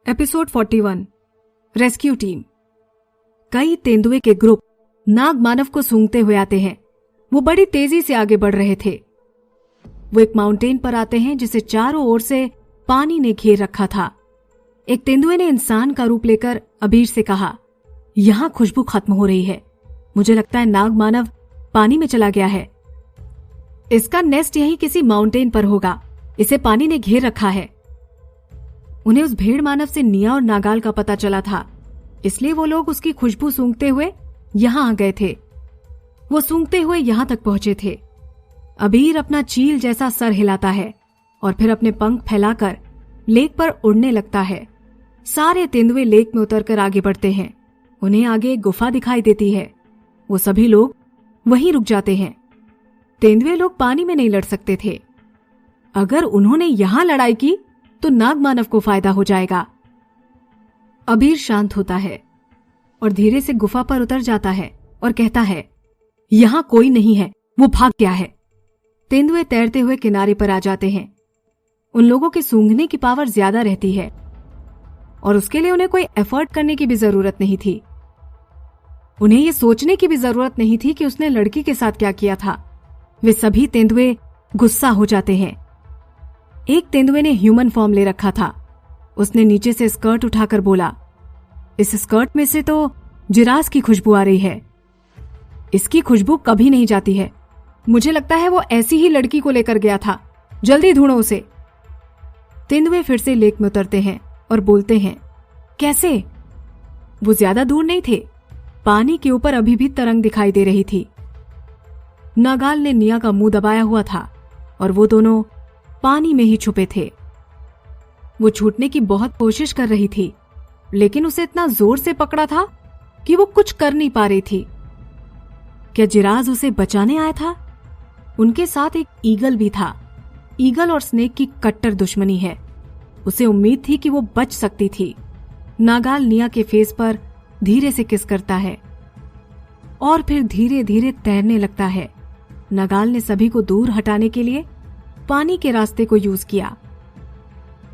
Episode 41 rescue team. कई तेंदुए के ग्रुप नाग मानव को सूंघते हुए आते हैं। वो बड़ी तेजी से आगे बढ़ रहे थे। वो एक माउंटेन पर आते हैं जिसे चारों ओर से पानी ने घेर रखा था। एक तेंदुए ने इंसान का रूप लेकर अबीर से कहा, यहां खुशबू खत्म हो रही है। मुझे लगता है नाग मानव पानी में चला गया है। इसका नेस्ट यहीं किसी माउंटेन पर होगा। इसे पानी ने घेर रखा है। उन्हें उस भेड़ मानव से निया और नागाल का पता चला था, इसलिए वो लोग उसकी खुशबू सूंघते हुए यहां आ गए थे। वो सूंघते हुए यहां तक पहुंचे थे। अबीर अपना चील जैसा सर हिलाता है और फिर अपने पंख फैलाकर लेक पर उड़ने लगता है। सारे तेंदुए लेक में उतरकर आगे बढ़ते हैं। उन्हें आगे एक गुफा दिखाई देती है। वो सभी लोग वहीं रुक जाते हैं। तेंदुए लोग पानी में नहीं लड़ सकते थे। अगर उन्होंने यहां लड़ाई की तो नाग मानव को फायदा हो जाएगा। अबीर शांत होता है और धीरे से गुफा पर उतर जाता है और कहता है, यहां कोई नहीं है, वो भाग गया है। तेंदुए तैरते हुए किनारे पर आ जाते हैं। उन लोगों के सूंघने की पावर ज्यादा रहती है और उसके लिए उन्हें कोई एफर्ट करने की भी जरूरत नहीं थी। उन्हें यह सोचने की भी जरूरत नहीं थी कि उसने लड़की के साथ क्या किया था। वे सभी तेंदुए गुस्सा हो जाते हैं। एक तेंदुए ने ह्यूमन फॉर्म ले रखा था। उसने नीचे से स्कर्ट उठाकर बोला, इस स्कर्ट में से तो जिरास की खुशबू आ रही है। इसकी खुशबू कभी नहीं जाती है। मुझे लगता है वो ऐसी ही लड़की को लेकर गया था। जल्दी ढूंढो उसे। तेंदुए फिर से लेक में उतरते हैं और बोलते हैं, कैसे? वो ज्यादा दूर नहीं थे। पानी के ऊपर अभी भी तरंग दिखाई दे रही थी। नागाल ने निया का मुंह दबाया हुआ था और वो दोनों पानी में ही छुपे थे। वो छूटने की बहुत कोशिश कर रही थी, लेकिन उसे इतना जोर से पकड़ा था कि वो कुछ कर नहीं पा रही थी। क्या जिराज उसे बचाने आया था? उनके साथ एक ईगल भी था। ईगल और स्नेक की कट्टर दुश्मनी है। उसे उम्मीद थी कि वो बच सकती थी। नागाल निया के फेस पर धीरे से किस करता है और फिर धीरे धीरे तैरने लगता है। नागाल ने सभी को दूर हटाने के लिए पानी के रास्ते को यूज किया।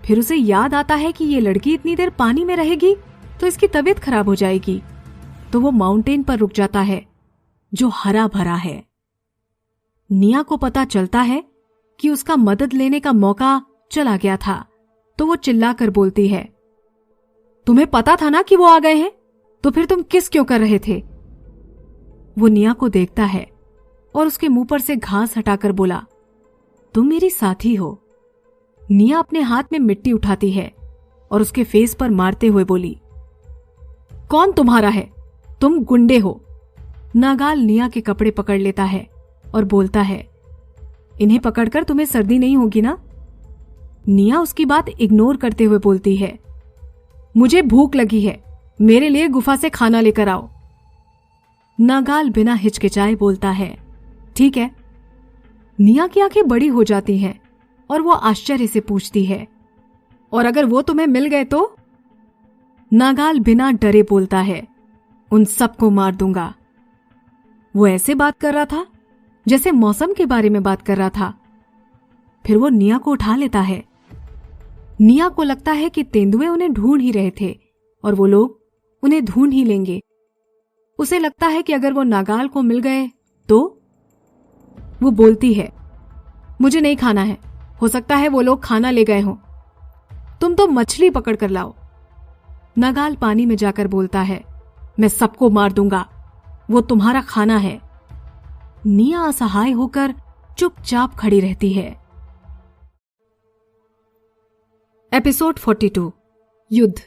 फिर उसे याद आता है कि ये लड़की इतनी देर पानी में रहेगी तो इसकी तबीयत खराब हो जाएगी। तो वो माउंटेन पर रुक जाता है जो हरा भरा है। निया को पता चलता है कि उसका मदद लेने का मौका चला गया था, तो वो चिल्लाकर बोलती है, तुम्हें पता था ना कि वो आ गए हैं, तो फिर तुम किस क्यों कर रहे थे? वो निया को देखता है और उसके मुंह पर से घास हटाकर बोला, तुम मेरी साथी हो। निया अपने हाथ में मिट्टी उठाती है और उसके फेस पर मारते हुए बोली, कौन तुम्हारा है? तुम गुंडे हो। नागाल निया के कपड़े पकड़ लेता है और बोलता है, इन्हें पकड़कर तुम्हें सर्दी नहीं होगी ना? निया उसकी बात इग्नोर करते हुए बोलती है, मुझे भूख लगी है, मेरे लिए गुफा से खाना लेकर आओ। नागाल बिना हिचकिचाए बोलता है, ठीक है। निया की आंखें बड़ी हो जाती हैं और वो आश्चर्य से पूछती है, और अगर वो तुम्हें मिल गए तो? नागाल बिना डरे बोलता है, उन सबको मार दूंगा। वो ऐसे बात कर रहा था जैसे मौसम के बारे में बात कर रहा था। फिर वो निया को उठा लेता है। निया को लगता है कि तेंदुए उन्हें ढूंढ ही रहे थे और वो लोग उन्हें ढूंढ ही लेंगे। उसे लगता है कि अगर वो नागाल को मिल गए तो? वो बोलती है, मुझे नहीं खाना है, हो सकता है वो लोग खाना ले गए हों। तुम तो मछली पकड़ कर लाओ। नागाल पानी में जाकर बोलता है, मैं सबको मार दूंगा, वो तुम्हारा खाना है। निया असहाय होकर चुपचाप खड़ी रहती है। एपिसोड 42 युद्ध।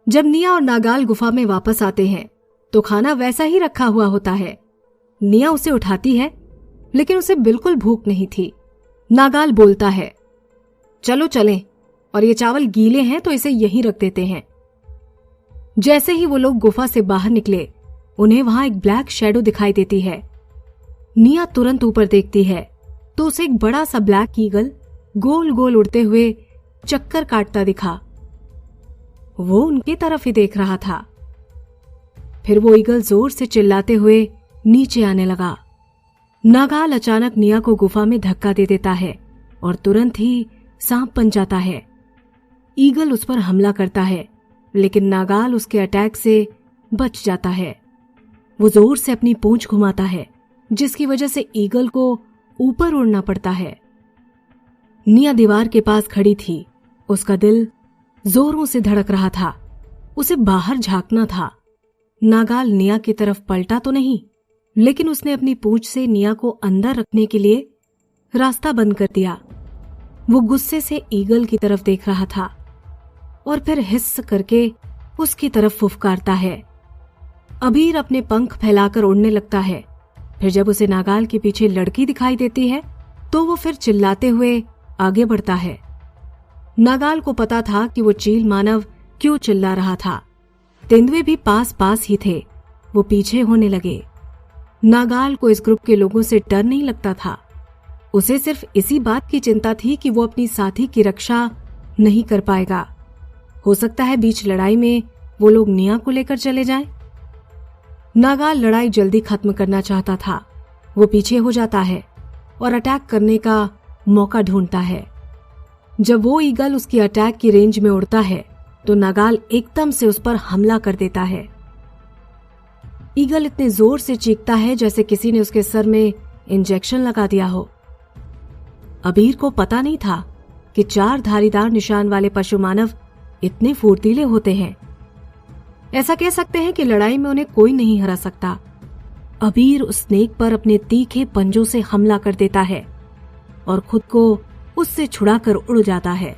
जब निया और नागाल गुफा में वापस आते हैं तो खाना वैसा ही रखा हुआ होता है। निया उसे उठाती है लेकिन उसे बिल्कुल भूख नहीं थी। नागाल बोलता है, चलो चलें, और ये चावल गीले हैं तो इसे यहीं रख देते हैं। जैसे ही वो लोग गुफा से बाहर निकले, उन्हें वहां एक ब्लैक शैडो दिखाई देती है। निया तुरंत ऊपर देखती है तो उसे एक बड़ा सा ब्लैक ईगल गोल गोल उड़ते हुए चक्कर काटता दिखा। वो उनकी तरफ ही देख रहा था। फिर वो ईगल जोर से चिल्लाते हुए नीचे आने लगा। नागाल अचानक निया को गुफा में धक्का दे देता है और तुरंत ही सांप बन जाता है। ईगल उस पर हमला करता है, लेकिन नागाल उसके अटैक से बच जाता है। वो जोर से अपनी पूंछ घुमाता है, जिसकी वजह से ईगल को ऊपर उड़ना पड़ता है। निया दीवार के पास खड़ी थी। उसका दिल जोरों से धड़क रहा था। उसे बाहर झांकना था। नागाल निया की तरफ पलटा तो नहीं, लेकिन उसने अपनी पूंछ से निया को अंदर रखने के लिए रास्ता बंद कर दिया। वो गुस्से से ईगल की तरफ देख रहा था और फिर हिस्स करके उसकी तरफ फुफकारता है। अबीर अपने पंख फैलाकर उड़ने लगता है। फिर जब उसे नागाल के पीछे लड़की दिखाई देती है तो वो फिर चिल्लाते हुए आगे बढ़ता है। नागाल को पता था कि वो चील मानव क्यों चिल्ला रहा था। तेंदुए भी पास पास ही थे। वो पीछे होने लगे। नागाल को इस ग्रुप के लोगों से डर नहीं लगता था। उसे सिर्फ इसी बात की चिंता थी कि वो अपनी साथी की रक्षा नहीं कर पाएगा। हो सकता है बीच लड़ाई में वो लोग निया को लेकर चले जाएं। नागाल लड़ाई जल्दी खत्म करना चाहता था। वो पीछे हो जाता है और अटैक करने का मौका ढूंढता है। जब वो ईगल उसकी अटैक की रेंज में उड़ता है तो नागाल एकदम से उस पर हमला कर देता है। ईगल इतने जोर से चीखता है जैसे किसी ने उसके सर में इंजेक्शन लगा दिया हो। अबीर को पता नहीं था कि 4 धारीदार निशान वाले पशु मानव इतने फुर्तीले होते हैं। ऐसा कह सकते हैं कि लड़ाई में उन्हें कोई नहीं हरा सकता। अबीर उस स्नेक पर अपने तीखे पंजों से हमला कर देता है और खुद को उससे छुड़ाकर उड़ जाता है।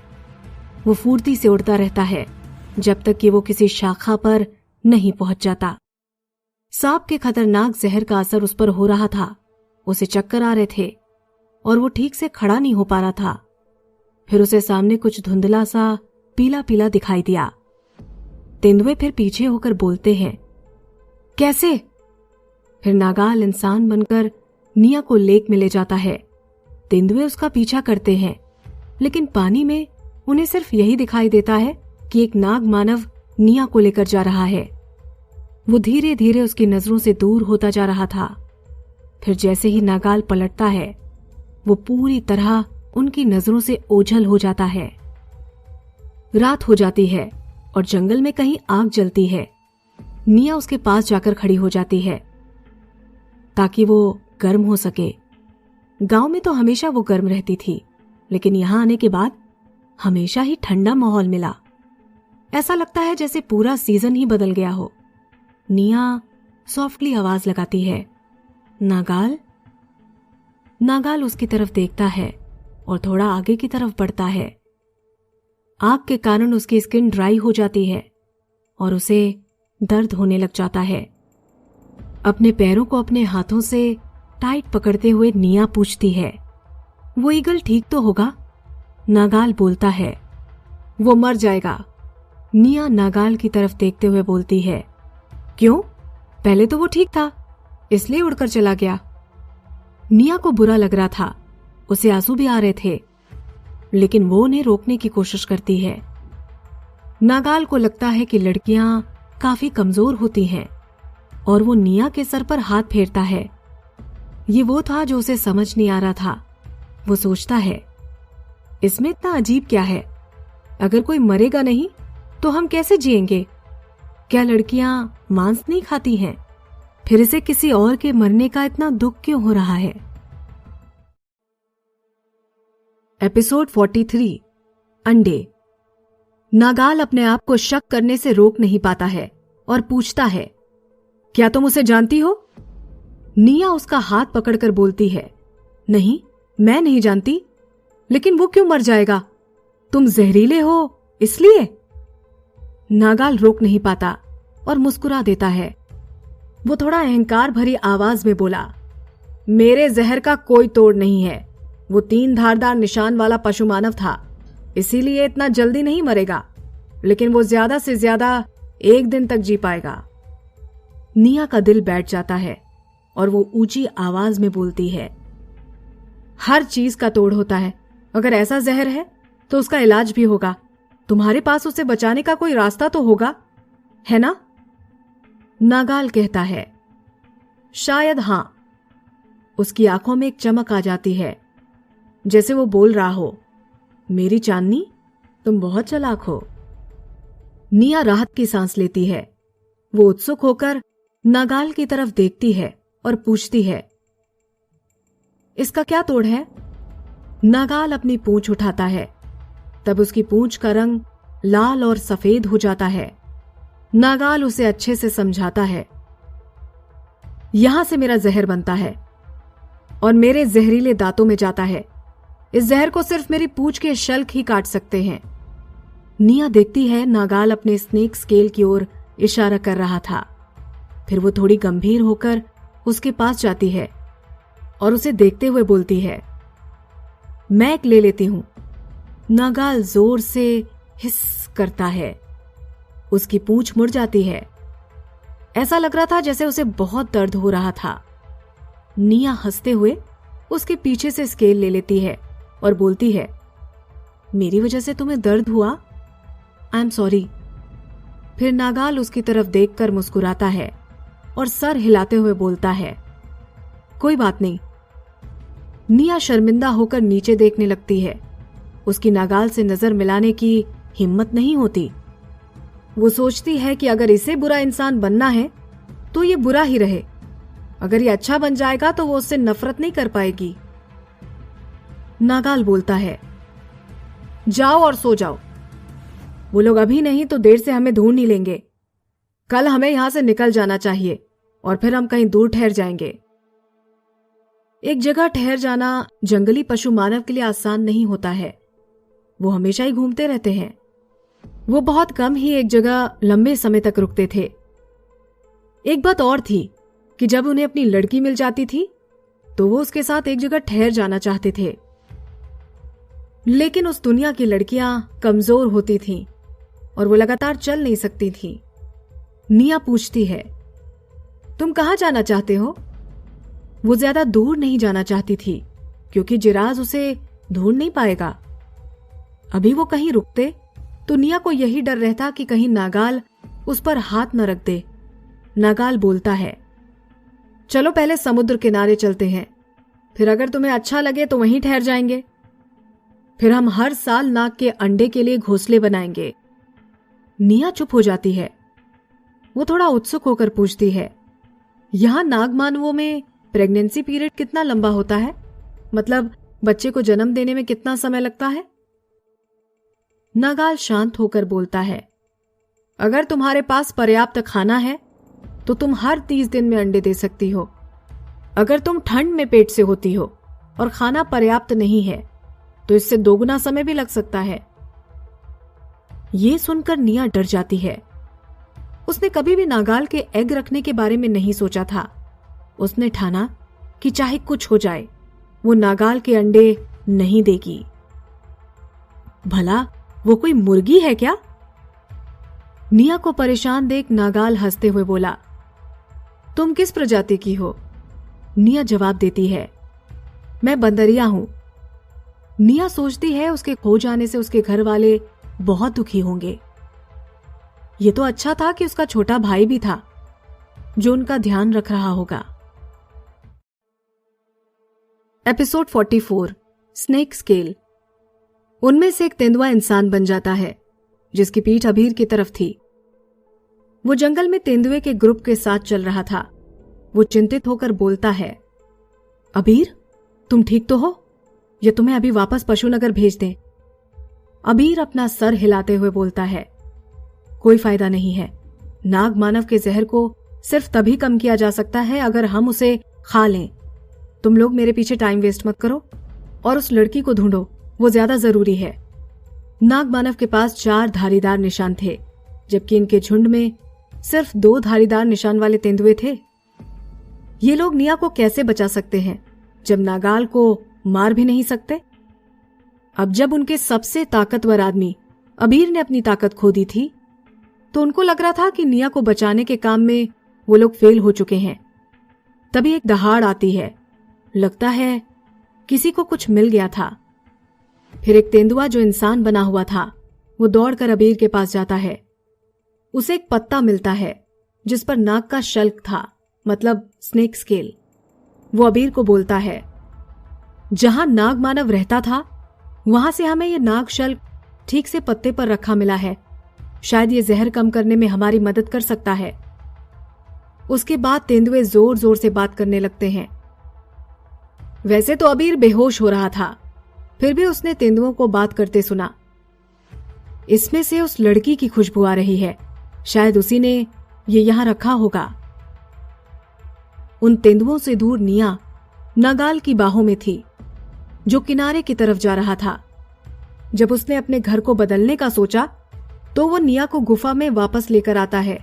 वो फुर्ती से उड़ता रहता है जब तक कि वो किसी शाखा पर नहीं पहुंच जाता। सांप के खतरनाक जहर का असर उस पर हो रहा था। उसे चक्कर आ रहे थे और वो ठीक से खड़ा नहीं हो पा रहा था। फिर उसे सामने कुछ धुंधला सा पीला पीला दिखाई दिया। तेंदुए फिर पीछे होकर बोलते हैं, कैसे? फिर नागाल इंसान बनकर निया को लेक में ले जाता है। तेंदुए उसका पीछा करते हैं, लेकिन पानी में उन्हें सिर्फ यही दिखाई देता है कि एक नाग मानव निया को लेकर जा रहा है। वो धीरे धीरे उसकी नजरों से दूर होता जा रहा था। फिर जैसे ही नागाल पलटता है वो पूरी तरह उनकी नजरों से ओझल हो जाता है। रात हो जाती है और जंगल में कहीं आग जलती है। निया उसके पास जाकर खड़ी हो जाती है ताकि वो गर्म हो सके। गांव में तो हमेशा वो गर्म रहती थी, लेकिन यहां आने के बाद हमेशा ही ठंडा माहौल मिला। ऐसा लगता है जैसे पूरा सीजन ही बदल गया हो। निया सॉफ्टली आवाज लगाती है, नागाल। नागाल उसकी तरफ देखता है और थोड़ा आगे की तरफ बढ़ता है। आग के कारण उसकी स्किन ड्राई हो जाती है और उसे दर्द होने लग जाता है। अपने पैरों को अपने हाथों से टाइट पकड़ते हुए निया पूछती है, वो ईगल ठीक तो होगा? नागाल बोलता है, वो मर जाएगा। निया नागाल की तरफ देखते हुए बोलती है, क्यों? पहले तो वो ठीक था, इसलिए उड़कर चला गया। निया को बुरा लग रहा था। उसे आंसू भी आ रहे थे, लेकिन वो उन्हें रोकने की कोशिश करती है। नागाल को लगता है कि लड़कियां काफी कमजोर होती हैं और वो निया के सर पर हाथ फेरता है। ये वो था जो उसे समझ नहीं आ रहा था। वो सोचता है, इसमें इतना अजीब क्या है? अगर कोई मरेगा नहीं तो हम कैसे जिएंगे? क्या लड़कियां मांस नहीं खाती हैं? फिर इसे किसी और के मरने का इतना दुख क्यों हो रहा है? एपिसोड 43 अंडे। नागाल अपने आप को शक करने से रोक नहीं पाता है और पूछता है, क्या तुम उसे जानती हो? निया उसका हाथ पकड़कर बोलती है, नहीं, मैं नहीं जानती। लेकिन वो क्यों मर जाएगा? तुम जहरीले हो इसलिए? नागाल रोक नहीं पाता और मुस्कुरा देता है। वो थोड़ा अहंकार भरी आवाज में बोला, मेरे जहर का कोई तोड़ नहीं है। वो 3 धारदार निशान वाला पशु मानव था, इसीलिए इतना जल्दी नहीं मरेगा, लेकिन वो ज्यादा से ज्यादा 1 दिन तक जी पाएगा। निया का दिल बैठ जाता है और वो ऊंची आवाज में बोलती है, हर चीज का तोड़ होता है। अगर ऐसा जहर है तो उसका इलाज भी होगा। तुम्हारे पास उसे बचाने का कोई रास्ता तो होगा, है ना? नागाल कहता है, शायद हां। उसकी आंखों में एक चमक आ जाती है, जैसे वो बोल रहा हो, मेरी चांदनी, तुम बहुत चालाक हो। निया राहत की सांस लेती है। वो उत्सुक होकर नागाल की तरफ देखती है और पूछती है, इसका क्या तोड़ है? नागाल अपनी पूंछ उठाता है। तब उसकी पूंछ का रंग लाल और सफेद हो जाता है। नागाल उसे अच्छे से समझाता है, यहां से मेरा जहर बनता है और मेरे जहरीले दांतों में जाता है। इस जहर को सिर्फ मेरी पूंछ के शल्क ही काट सकते हैं। निया देखती है नागाल अपने स्नेक स्केल की ओर इशारा कर रहा था। फिर वो थोड़ी गंभीर होकर उसके पास जाती है और उसे देखते हुए बोलती है, मैं एक ले लेती हूं। नागाल जोर से हिस करता है। उसकी पूंछ मुड़ जाती है। ऐसा लग रहा था जैसे उसे बहुत दर्द हो रहा था। निया हंसते हुए उसके पीछे से स्केल ले लेती है और बोलती है, मेरी वजह से तुम्हें दर्द हुआ? I am sorry. फिर नागाल उसकी तरफ देखकर मुस्कुराता है और सर हिलाते हुए बोलता है, कोई बात नहीं। निया शर्मिंदा होकर नीचे देखने लगती है। उसकी नागाल से नजर मिलाने की हिम्मत नहीं होती। वो सोचती है कि अगर इसे बुरा इंसान बनना है तो ये बुरा ही रहे। अगर ये अच्छा बन जाएगा तो वो उससे नफरत नहीं कर पाएगी। नागाल बोलता है, जाओ और सो जाओ। वो लोग अभी नहीं तो देर से हमें ढूंढ ही लेंगे। कल हमें यहां से निकल जाना चाहिए और फिर हम कहीं दूर ठहर जाएंगे। एक जगह ठहर जाना जंगली पशु मानव के लिए आसान नहीं होता है। वो हमेशा ही घूमते रहते हैं। वो बहुत कम ही एक जगह लंबे समय तक रुकते थे। एक बात और थी कि जब उन्हें अपनी लड़की मिल जाती थी तो वो उसके साथ एक जगह ठहर जाना चाहते थे। लेकिन उस दुनिया की लड़कियां कमजोर होती थीं और वो लगातार चल नहीं सकती थीं। निया पूछती है, तुम कहां जाना चाहते हो? वो ज्यादा दूर नहीं जाना चाहती थी क्योंकि जिराज उसे ढूंढ नहीं पाएगा। अभी वो कहीं रुकते तो निया को यही डर रहता कि कहीं नागाल उस पर हाथ न रख दे। नागाल बोलता है, चलो पहले समुद्र किनारे चलते हैं, फिर अगर तुम्हें अच्छा लगे तो वहीं ठहर जाएंगे। फिर हम हर साल नाग के अंडे के लिए घोंसले बनाएंगे। निया चुप हो जाती है। वो थोड़ा उत्सुक होकर पूछती है, यहां नाग मानवों में प्रेगनेंसी पीरियड कितना लंबा होता है? मतलब बच्चे को जन्म देने में कितना समय लगता है? नागाल शांत होकर बोलता है, अगर तुम्हारे पास पर्याप्त खाना है तो तुम हर 30 दिन में अंडे दे सकती हो। अगर तुम ठंड में पेट से होती हो और खाना पर्याप्त नहीं है तो इससे दोगुना समय भी लग सकता है। यह सुनकर निया डर जाती है। उसने कभी भी नागाल के एग रखने के बारे में नहीं सोचा था। उसने ठाना कि चाहे कुछ हो जाए वो नागाल के अंडे नहीं देगी। भला वो कोई मुर्गी है क्या? निया को परेशान देख नागाल हंसते हुए बोला, तुम किस प्रजाति की हो? निया जवाब देती है, मैं बंदरिया हूं। निया सोचती है उसके खो जाने से उसके घर वाले बहुत दुखी होंगे। ये तो अच्छा था कि उसका छोटा भाई भी था जो उनका ध्यान रख रहा होगा। Episode 44 snake scale. उनमें से एक तेंदुआ इंसान बन जाता है जिसकी पीठ अबीर की तरफ थी। वो जंगल में तेंदुए के ग्रुप के साथ चल रहा था। वो चिंतित होकर बोलता है, अबीर, तुम ठीक तो हो या तुम्हें अभी वापस पशुनगर भेज दें? अबीर अपना सर हिलाते हुए बोलता है, कोई फायदा नहीं है। नाग मानव के जहर को सिर्फ तभी कम किया जा सकता है अगर हम उसे खा लें। तुम लोग मेरे पीछे टाइम वेस्ट मत करो और उस लड़की को ढूंढो, वो ज्यादा जरूरी है। नाग मानव के पास 4 धारीदार निशान थे जबकि इनके झुंड में सिर्फ 2 धारीदार निशान वाले तेंदुए थे। ये लोग निया को कैसे बचा सकते हैं जब नागाल को मार भी नहीं सकते? अब जब उनके सबसे ताकतवर आदमी अबीर ने अपनी ताकत खो दी थी तो उनको लग रहा था कि निया को बचाने के काम में वो लोग फेल हो चुके हैं। तभी एक दहाड़ आती है। लगता है किसी को कुछ मिल गया था। फिर एक तेंदुआ जो इंसान बना हुआ था वो दौड़कर अबीर के पास जाता है। उसे एक पत्ता मिलता है जिस पर नाग का शल्क था, मतलब स्नेक स्केल। वो अबीर को बोलता है, जहां नाग मानव रहता था वहां से हमें यह नाग शल्क ठीक से पत्ते पर रखा मिला है, शायद ये जहर कम करने में हमारी मदद कर सकता है। उसके बाद तेंदुए जोर जोर से बात करने लगते हैं। वैसे तो अबीर बेहोश हो रहा था, फिर भी उसने तेंदुओं को बात करते सुना। इसमें से उस लड़की की खुशबू आ रही है, शायद उसी ने ये यहां रखा होगा। उन तेंदुओं से दूर निया नागाल की बाहों में थी, जो किनारे की तरफ जा रहा था। जब उसने अपने घर को बदलने का सोचा तो वो निया को गुफा में वापस लेकर आता है।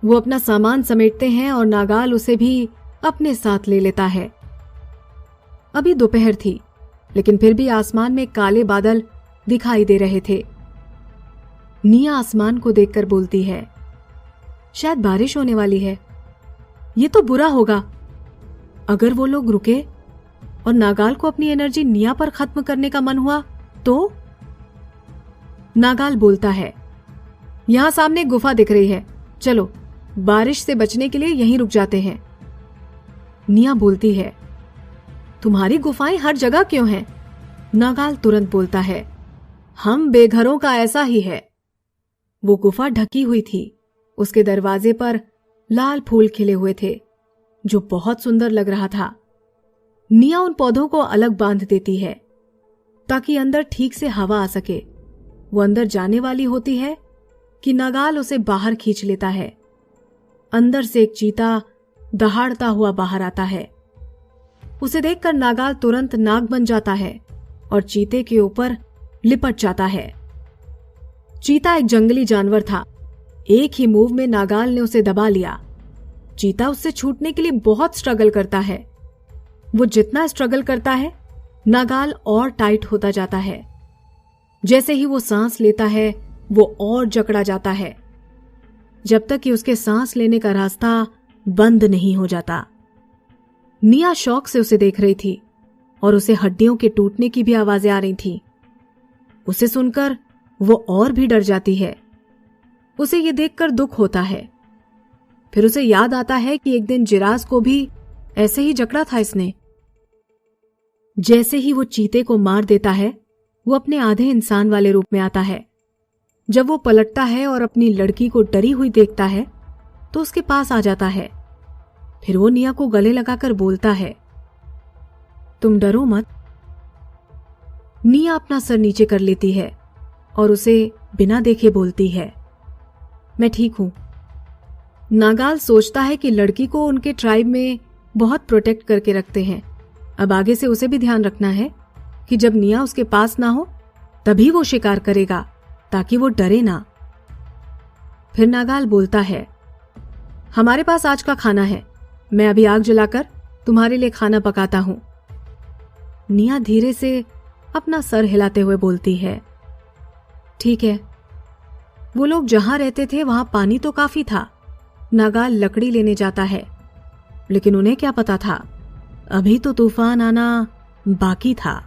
वो अपना सामान समेटते हैं और नागाल उसे भी अपने साथ ले लेता है। अभी दोपहर थी, लेकिन फिर भी आसमान में काले बादल दिखाई दे रहे थे। निया आसमान को देखकर बोलती है, शायद बारिश होने वाली है। ये तो बुरा होगा अगर वो लोग रुके और नागाल को अपनी एनर्जी निया पर खत्म करने का मन हुआ तो। नागाल बोलता है, यहां सामने गुफा दिख रही है, चलो बारिश से बचने के लिए यहीं रुक जाते हैं। निया बोलती है, तुम्हारी गुफाएं हर जगह क्यों हैं? नागाल तुरंत बोलता है, हम बेघरों का ऐसा ही है। वो गुफा ढकी हुई थी, उसके दरवाजे पर लाल फूल खिले हुए थे, जो बहुत सुंदर लग रहा था। निया उन पौधों को अलग बांध देती है ताकि अंदर ठीक से हवा आ सके। वो अंदर जाने वाली होती है कि नागाल उसे बाहर खींच लेता है। अंदर से एक चीता दहाड़ता हुआ बाहर आता है। उसे देखकर नागाल तुरंत नाग बन जाता है और चीते के ऊपर लिपट जाता है। चीता एक जंगली जानवर था, एक ही मूव में नागाल ने उसे दबा लिया। चीता उससे छूटने के लिए बहुत स्ट्रगल करता है। वो जितना स्ट्रगल करता है, नागाल और टाइट होता जाता है। जैसे ही वो सांस लेता है, वो और जकड़ा जाता है, जब तक कि उसके सांस लेने का रास्ता बंद नहीं हो जाता। निया शौक से उसे देख रही थी और उसे हड्डियों के टूटने की भी आवाजें आ रही थीं। उसे सुनकर वो और भी डर जाती है। उसे ये देखकर दुख होता है। फिर उसे याद आता है कि एक दिन जिरास को भी ऐसे ही जकड़ा था इसने। जैसे ही वो चीते को मार देता है, वो अपने आधे इंसान वाले रूप में आता है। जब वो पलटता है और अपनी लड़की को डरी हुई देखता है तो उसके पास आ जाता है। फिर वो निया को गले लगाकर बोलता है, तुम डरो मत। निया अपना सर नीचे कर लेती है और उसे बिना देखे बोलती है, मैं ठीक हूं। नागाल सोचता है कि लड़की को उनके ट्राइब में बहुत प्रोटेक्ट करके रखते हैं। अब आगे से उसे भी ध्यान रखना है कि जब निया उसके पास ना हो तभी वो शिकार करेगा, ताकि वो डरे ना। फिर नागाल बोलता है, हमारे पास आज का खाना है, मैं अभी आग जलाकर तुम्हारे लिए खाना पकाता हूं। निया धीरे से अपना सर हिलाते हुए बोलती है, ठीक है। वो लोग जहां रहते थे वहां पानी तो काफी था। नागाल लकड़ी लेने जाता है, लेकिन उन्हें क्या पता था, अभी तो तूफान आना बाकी था।